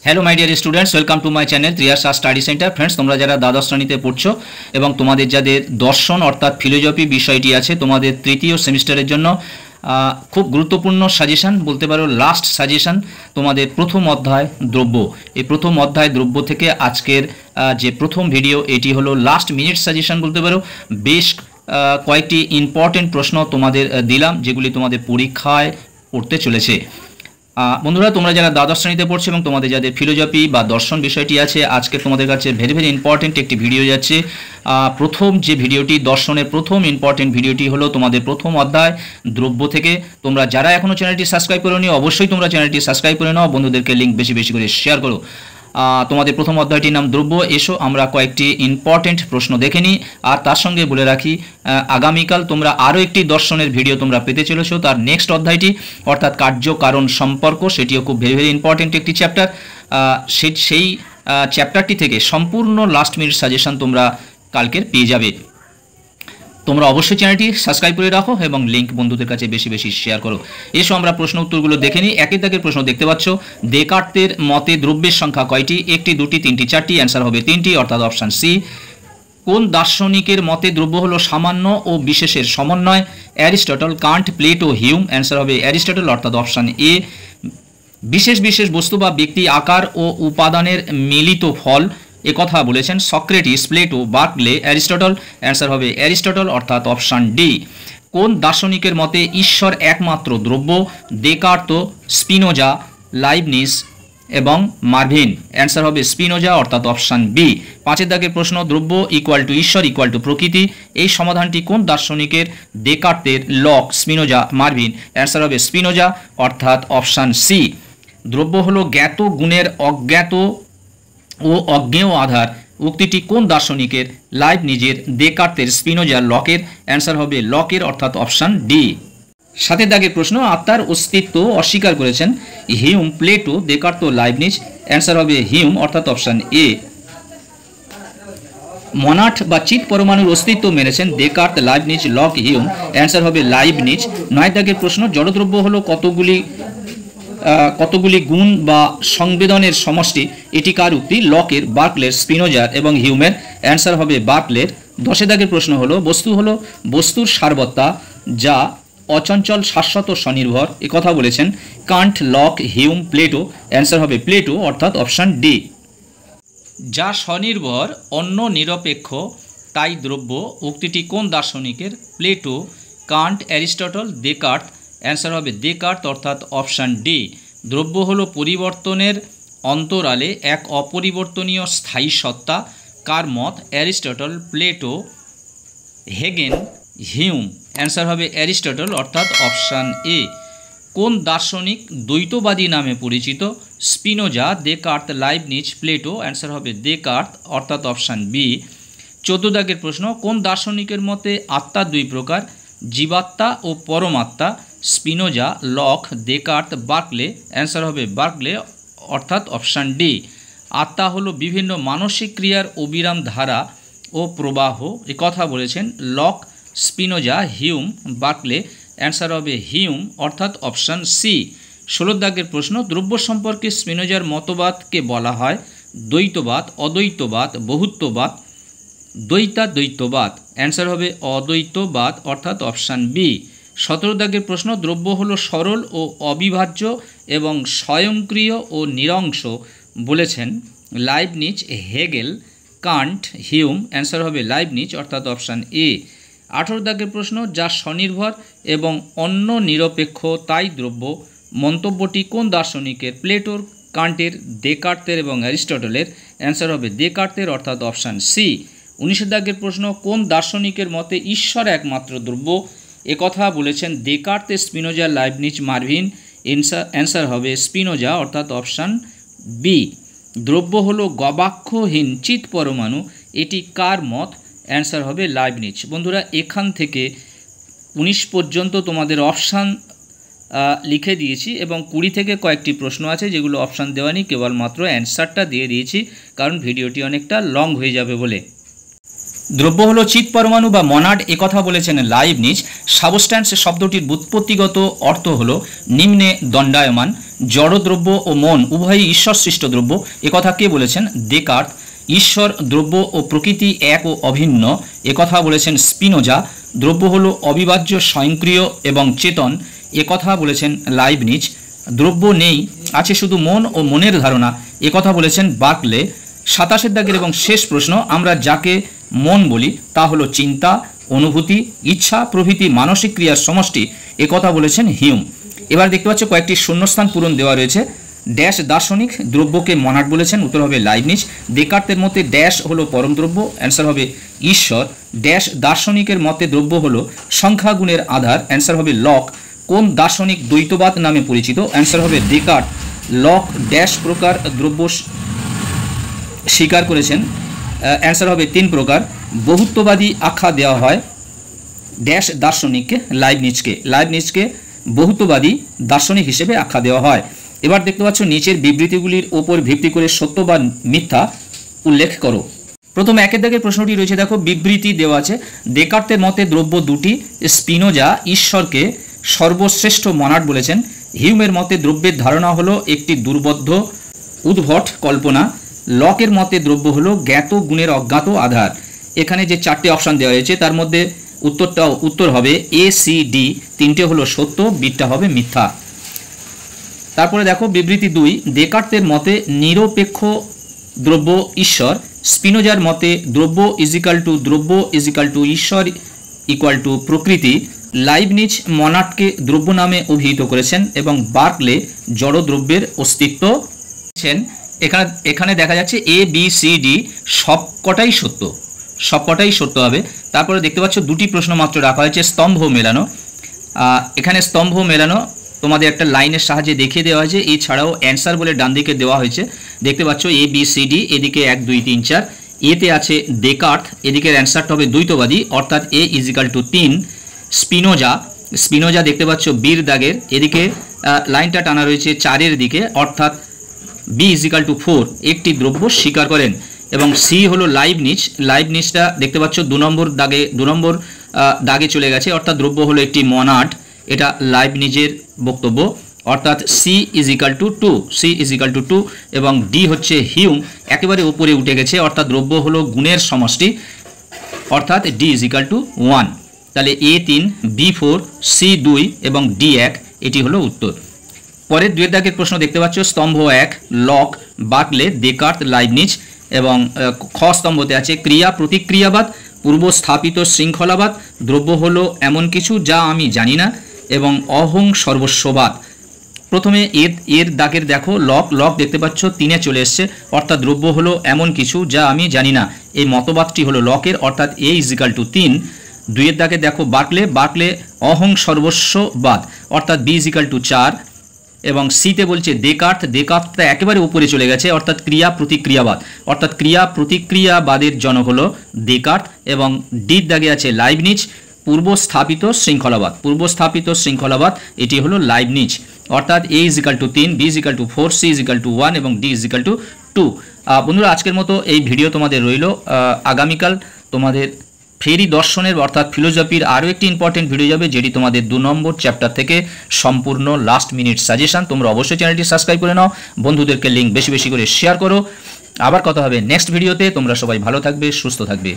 Hello my dear students, welcome to my channel Triyas study centre. Friends, তোমরা যারা দ্বাদশ শ্রেণীতে পড়ছো এবং তোমাদের যাদের দর্শন অর্থাৎ ফিলোজফি বিষয়টি আছে, তোমাদের তৃতীয় সেমিস্টারের জন্য খুব গুরুত্বপূর্ণ সাজেশান বলতে পারো, লাস্ট সাজেশান তোমাদের প্রথম অধ্যায় দ্রব্য। এই প্রথম অধ্যায় দ্রব্য থেকে আজকের যে প্রথম ভিডিও, এটি হলো লাস্ট মিনিট সাজেশান বলতে পারো। বেশ কয়েকটি ইম্পর্টেন্ট প্রশ্ন তোমাদের দিলাম, যেগুলি তোমাদের পরীক্ষায় পড়তে চলেছে। বন্ধুরা, তোমরা যারা দ্বাদশ শ্রেণীতে পড়ছো এবং তোমাদের যাদের ফিলোজফি বা দর্শন বিষয়টি আছে, আজকে তোমাদের কাছে ভেরি ভেরি ইম্পর্টেন্ট একটি ভিডিও যাচ্ছে। প্রথম যে ভিডিওটি, দর্শনের প্রথম ইম্পর্টেন্ট ভিডিওটি হলো তোমাদের প্রথম অধ্যায় দ্রব্য থেকে। তোমরা যারা এখনও চ্যানেলটি সাবস্ক্রাইব করে নিও, অবশ্যই তোমরা চ্যানেলটি সাবস্ক্রাইব করে নাও, বন্ধুদেরকে লিঙ্ক বেশি বেশি করে শেয়ার করো। তোমাদের প্রথম অধ্যায়টির নাম দ্রব্য। এসো আমরা কয়েকটি ইম্পর্টেন্ট প্রশ্ন দেখে নিই। আর তার সঙ্গে বলে রাখি, আগামীকাল তোমরা আরও একটি দর্শনের ভিডিও তোমরা পেতে চলেছো। তার নেক্সট অধ্যায়টি অর্থাৎ কার্য কারণ সম্পর্ক, সেটিও খুব ভেরি ভেরি ইম্পর্টেন্ট একটি চ্যাপ্টার। সেই চ্যাপ্টারটি থেকে সম্পূর্ণ লাস্ট মিনিট সাজেশন তোমরা কালকের পেয়ে যাবে। তোমরা অবশ্যই চ্যানেলটি সাবস্ক্রাইব করে রাখো এবং লিঙ্ক বন্ধুদের কাছে বেশি বেশি শেয়ার করো। এসো আমরা প্রশ্ন উত্তরগুলো দেখে নিই। একের দাগের প্রশ্ন দেখতে পাচ্ছ, দেকার্তের মতে দ্রব্যের সংখ্যা কয়টি? একটি, দুটি, তিনটি, চারটি। অ্যান্সার হবে তিনটি, অর্থাৎ অপশান সি। কোন দার্শনিকের মতে দ্রব্য হলো সামান্য ও বিশেষের সমন্বয়? Aristotle, Kant, Plato, Hume. Answer হবে অ্যারিস্টটল, অর্থাৎ অপশান এ। বিশেষ বিশেষ বস্তু বা ব্যক্তি, আকার ও উপাদানের মিলিত ফল, একথা বলেছেন Socrates, Plato, Berkeley, Aristotle. Answer হবে অ্যারিস্টটল, অর্থাৎ অপশান ডি। কোন দার্শনিকের মতে ঈশ্বর একমাত্র দ্রব্য? দেকার্ত, স্পিনোজা, লাইবনিজ এবং মার্ভিন। অ্যান্সার হবে স্পিনোজা, অর্থাৎ অপশান বি। পাঁচের দাগের প্রশ্ন, দ্রব্য ইকুয়াল টু ঈশ্বর ইকুয়াল টু প্রকৃতি, এই সমাধানটি কোন দার্শনিকের? দেকার্তের, লক, স্পিনোজা, মার্ভিন। অ্যান্সার হবে স্পিনোজা, অর্থাৎ অপশান সি। দ্রব্য হলো জ্ঞাত গুণের অজ্ঞাত ও অজ্ঞেয় আধার, উক্তিটি কোন দার্শনিকের? লাইবনিজের, দেকার্তের, স্পিনোজার, লকের। অ্যান্সার হবে লকের, অর্থাৎ অপশান ডি। সাতের দাগের প্রশ্ন, আত্মার অস্তিত্ব অস্বীকার করেছেন Hume, Plato, Descartes, Leibniz. Answer হবে হিউম, অর্থাৎ অপশান এ। মনাট বা চিত পরমাণুর অস্তিত্ব মেনেছেন Descartes, Leibniz, Locke, Hume. Answer হবে লাইবনিজ। নয়ের দাগের প্রশ্ন, জড়দ্রব্য হলো কতগুলি গুণ বা সংবেদনের সমষ্টি, এটি কার উক্তি? লকের, বার্কলের, স্পিনোজার এবং হিউমের। অ্যান্সার হবে বার্কলের। দশের দাগের প্রশ্ন হলো, বস্তু হলো বস্তুর সারবত্তা যা অচঞ্চল, শাশ্বত, স্বনির্ভর, একথা বলেছেন Kant, Locke, Hume, Plato. Answer হবে প্লেটো, অর্থাৎ অপশান ডি। যা স্বনির্ভর, অন্য নিরপেক্ষ, তাই দ্রব্য, উক্তিটি কোন দার্শনিকের? Plato, Kant, Aristotle, Descartes. Answer হবে দেকার্ত, অর্থাৎ অপশান ডি। দ্রব্য হলো পরিবর্তনের অন্তরালে এক অপরিবর্তনীয় স্থায়ী সত্তা, কার মত? Aristotle, Plato, Hagen, Hume. Answer হবে অ্যারিস্টটল, অর্থাৎ অপশান এ। কোন দার্শনিক দ্বৈতবাদী নামে পরিচিত? Spinoza, Descartes, Leibniz, Plato. Answer হবে দেকার্ত, অর্থাৎ অপশান বি। 14 দাগের প্রশ্ন, কোন দার্শনিকের মতে আত্মা দুই প্রকার? জীবাত্মা ও পরমাত্মা। Spinoza, lock, Descartes, Berkeley. Answer হবে বার্কলে, অর্থাৎ অপশান ডি। আত্মা হলো বিভিন্ন মানসিক ক্রিয়ার অবিরাম ধারা ও প্রবাহ, একথা বলেছেন lock, Spinoza, Hume, Berkeley. Answer হবে হিউম, অর্থাৎ অপশান সি। 16 দাগের প্রশ্ন, দ্রব্য সম্পর্কে স্পিনোজার মতবাদকে বলা হয় দ্বৈতবাদ, অদ্বৈতবাদ, বহুত্ববাদ, দ্বৈতাদ্বৈতবাদ। অ্যান্সার হবে অদ্বৈতবাদ, অর্থাৎ অপশান বি। 17 দাগের প্রশ্ন, দ্রব্য হলো সরল ও অবিভাজ্য এবং স্বয়ংক্রিয় ও নিরংশ, বলেছেন Leibniz, Hegel, Kant, Hume. Answer হবে লাইবনিজ, অর্থাৎ অপশান এ। 18 দাগের প্রশ্ন, যা স্বনির্ভর এবং অন্য নিরপেক্ষ, তাই দ্রব্য, মন্তব্যটি কোন দার্শনিকের? প্লেটোর, কান্টের, দেকার্তের এবং অ্যারিস্টটলের। অ্যান্সার হবে দেকার্তের, অর্থাৎ অপশান সি। 19 দাগের প্রশ্ন, কোন দার্শনিকের মতে ঈশ্বর একমাত্র দ্রব্য? একথা বলেছেন Descartes, Spinoza, Leibniz, Marvin. Answer হবে স্পিনোজা, অর্থাৎ অপশান বি। দ্রব্য হলো গবাক্ষহীন চিত পরমাণু, এটি কার মত? অ্যান্সার হবে লাইবনিজ। বন্ধুরা, এখান থেকে 19 পর্যন্ত তোমাদের অপশান লিখে দিয়েছি এবং 20 থেকে কয়েকটি প্রশ্ন আছে যেগুলো অপশান দেওয়া নেই, কেবলমাত্র অ্যান্সারটা দিয়ে দিয়েছি, কারণ ভিডিওটি অনেকটা লং হয়ে যাবে বলে। দ্রব্য হলো চিৎ পরমাণু বা মনাড, একথা বলেছেন লাইবনিজ। সাবস্ট্যান্স শব্দটির ব্যুৎপত্তিগত অর্থ হলো নিম্নে দণ্ডায়মান। জড় দ্রব্য ও মন উভয়ই ঈশ্বর সৃষ্ট দ্রব্য, একথা কে বলেছেন? দেকার্ত। ঈশ্বর, দ্রব্য ও প্রকৃতি এক ও অভিন্ন, একথা বলেছেন স্পিনোজা। দ্রব্য হলো অবিভাজ্য, স্বয়ংক্রিয় এবং চেতন, একথা বলেছেন লাইবনিজ। দ্রব্য নেই, আছে শুধু মন ও মনের ধারণা, একথা বলেছেন বার্কলে। 27 দাগের এবং শেষ প্রশ্ন, আমরা যাকে মন বলি তা হলো চিন্তা, অনুভূতি, ইচ্ছা প্রভৃতি মানসিক ক্রিয়ার সমষ্টি, একথা বলেছেন হিউম। এবার দেখতে পাচ্ছ কয়েকটি শূন্যস্থান পূরণ দেওয়া রয়েছে। ড্যাশ দার্শনিক দ্রব্যকে মনাড বলেছেন, উত্তর হবে লাইবনিজ। দেকার্তের মতে ড্যাশ হলো পরম দ্রব্য, অ্যান্সার হবে ঈশ্বর। ড্যাশ দার্শনিকের মতে দ্রব্য হলো সংখ্যাগুণের আধার, অ্যান্সার হবে লক। কোন দার্শনিক দ্বৈতবাদ নামে পরিচিত? অ্যান্সার হবে দেকার্ত। লক ড্যাশ প্রকার দ্রব্য স্বীকার করেছেন? অ্যান্সার হবে 3 প্রকার। বহুত্ববাদী আখ্যা দেওয়া হয় ড্যাশ দার্শনিককে? লাইবনিজকে বহুত্ববাদী দার্শনিক হিসেবে আখ্যা দেওয়া হয়। এবার দেখতে পাচ্ছ নিচের বিবৃতিগুলির ওপর ভিত্তি করে সত্য বা মিথ্যা উল্লেখ করো। প্রথম 1 দাগের প্রশ্নটি রয়েছে, দেখো বিবৃতি দেওয়া আছে। দেকার্তের মতে দ্রব্য দুটি। স্পিনোজা ঈশ্বরকে সর্বশ্রেষ্ঠ মনাড বলেছেন। হিউমের মতে দ্রব্যের ধারণা হলো একটি দুর্বোধ্য উদ্ভট কল্পনা। লকের মতে দ্রব্য হলো জ্ঞাত গুণের অজ্ঞাত আধার। এখানে যে 4টে অপশান দেওয়া হয়েছে তার মধ্যে উত্তর হবে এ, সি, ডি। 3টে হলো সত্য, বিটা হবে মিথ্যা। তারপরে দেখো বিবৃতি 2, দেকার্তের মতে নিরপেক্ষ দ্রব্য ঈশ্বর। স্পিনোজার মতে দ্রব্য ইজিক্যাল টু ঈশ্বর ইকুয়াল টু প্রকৃতি। লাইবনিজ মনাডকে দ্রব্য নামে অভিহিত করেছেন এবং বার্কলে জড় দ্রব্যের অস্তিত্ব। এখানে দেখা যাচ্ছে এ, বি, সি, ডি সবকটাই সত্য হবে। তারপরে দেখতে পাচ্ছ 2টি প্রশ্ন মাত্র রাখা হয়েছে। স্তম্ভ মেলানো, এখানে স্তম্ভ মেলানো তোমাদের একটা লাইনের সাহায্যে দেখিয়ে দেওয়া হয়েছে। এছাড়াও অ্যান্সার বলে ডান দিকে দেওয়া হয়েছে, দেখতে পাচ্ছ এ, বি, সি, ডি, এদিকে 1, 2, 3, 4। এতে আছে দেকার্ত, এদিকের অ্যান্সারটা হবে দ্বৈতবাদী, অর্থাৎ এ ইজিক্যাল টু 3। স্পিনোজা দেখতে পাচ্ছ বির দাগের, এদিকে লাইনটা টানা রয়েছে 4-এর দিকে, অর্থাৎ বি ইজিক্যাল টু 4, একটি দ্রব্য স্বীকার করেন। এবং সি হলো লাইবনিজটা দেখতে পাচ্ছ 2 নম্বর দাগে চলে গেছে, অর্থাৎ দ্রব্য হলো একটি মনাড, এটা লাইবনিজের বক্তব্য, অর্থাৎ সি ইজিক্যাল টু 2। এবং ডি হচ্ছে হিউম, একেবারে উপরে উঠে গেছে, অর্থাৎ দ্রব্য হলো গুণের সমষ্টি, অর্থাৎ ডি ইজিক্যাল টু 1। তাহলে এ 3, বি 4, সি 2 এবং ডি 1, এটি হলো উত্তর। পরের 2 দাগের প্রশ্ন দেখতে পাচ্ছ। স্তম্ভ 1, লক, বার্কলে, দেকার্ত, লাইবনিজ। এবং খ স্তম্ভতে আছে ক্রিয়া প্রতিক্রিয়াবাদ, পূর্বস্থাপিত শৃঙ্খলাবাদ, দ্রব্য হলো এমন কিছু যা আমি জানি না, এবং অহং সর্বস্ববাদ। প্রথমে এর দাগের দেখো লক দেখতে পাচ্ছ 3-এ চলে এসছে, অর্থাৎ দ্রব্য হলো এমন কিছু যা আমি জানি না, এই মতবাদটি হলো লকের, অর্থাৎ এ ইজিক্যাল টু 3। 2-এর দাগে দেখো বার্কলে অহং সর্বস্ববাদ, অর্থাৎ বি ইজিক্যাল টু 4। এবং সিতে বলছে দেকার্তটা একেবারে উপরে চলে গেছে, অর্থাৎ ক্রিয়া প্রতিক্রিয়াবাদ, অর্থাৎ ক্রিয়া প্রতিক্রিয়াবাদের জনক হলো দেকার্ত। এবং ডির দাগে আছে লাইবনিজ, পূর্বস্থাপিত শৃঙ্খলাবাদ, এটি হলো লাইবনিজ, অর্থাৎ A equal to 3, B equal to 4, C equal to 1 এবং ডি ইজিক্যাল টু 2। বন্ধুরা, আজকের মতো এই ভিডিও তোমাদের রইল। আগামীকাল তোমাদের ফেরি দর্শনের অর্থাৎ ফিলোজফির আরও একটি ইম্পর্টেন্ট ভিডিও যাবে, যেটি তোমাদের 2 নম্বর চ্যাপ্টার থেকে সম্পূর্ণ লাস্ট মিনিট সাজেশন। তোমরা অবশ্যই চ্যানেলটি সাবস্ক্রাইব করে নাও, বন্ধুদেরকে লিঙ্ক বেশি বেশি করে শেয়ার করো। আবার কথা হবে নেক্সট ভিডিওতে। তোমরা সবাই ভালো থাকবে, সুস্থ থাকবে।